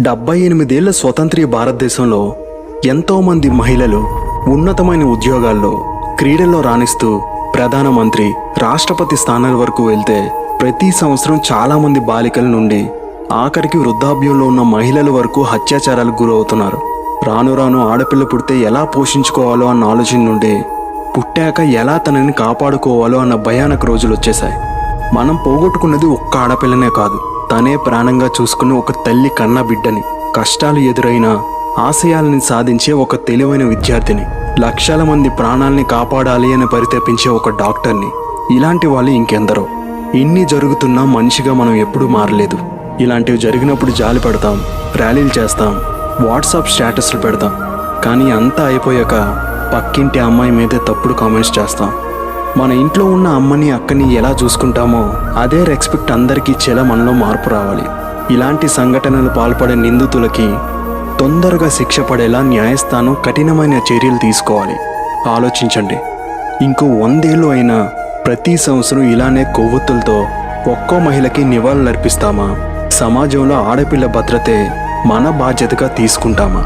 78 ఏళ్ల స్వతంత్ర భారతదేశంలో ఎంతోమంది మహిళలు ఉన్నతమైన ఉద్యోగాల్లో క్రీడల్లో రాణిస్తూ ప్రధానమంత్రి రాష్ట్రపతి స్థానాల వరకు వెళ్తే ప్రతి సంవత్సరం చాలామంది బాలికల నుండి ఆఖరికి వృద్ధాప్యంలో ఉన్న మహిళల వరకు అత్యాచారాలకు గురవుతున్నారు. రాను రాను ఆడపిల్ల పుడితే ఎలా పోషించుకోవాలో అన్న ఆలోచన నుండి పుట్టాక ఎలా తనని కాపాడుకోవాలో అన్న భయానక రోజులు వచ్చేశాయి. మనం పోగొట్టుకున్నది ఒక్క ఆడపిల్లనే కాదు, తనే ప్రాణంగా చూసుకుని ఒక తల్లి కన్న బిడ్డని, కష్టాలు ఎదురైనా ఆశయాలని సాధించే ఒక తెలివైన విద్యార్థిని, లక్షల మంది ప్రాణాలని కాపాడాలి అని పరితపించే ఒక డాక్టర్ని. ఇలాంటి వాళ్ళు ఇంకెందరో. ఇన్ని జరుగుతున్నా మనిషిగా మనం ఎప్పుడూ మారలేదు. ఇలాంటివి జరిగినప్పుడు జాలి పడతాం, ర్యాలీలు చేస్తాం, వాట్సాప్ స్టేటస్లు పెడతాం. కానీ అంతా అయిపోయాక పక్కింటి అమ్మాయి మీదే తప్పుడు కామెంట్స్ చేస్తాం. మన ఇంట్లో ఉన్న అమ్మని అక్కని ఎలా చూసుకుంటామో అదే రెస్పెక్ట్ అందరికీ ఇచ్చేలా మనలో మార్పు రావాలి. ఇలాంటి సంఘటనలు పాల్పడే నిందితులకి తొందరగా శిక్ష పడేలా న్యాయస్థానం కఠినమైన చర్యలు తీసుకోవాలి. ఆలోచించండి, ఇంకో 100 ఏళ్ళు అయినా ప్రతి సంవత్సరం ఇలానే కొవ్వొత్తులతో ఒక్కో మహిళకి నివాళులర్పిస్తామా? సమాజంలో ఆడపిల్ల భద్రతే మన బాధ్యతగా తీసుకుంటామా?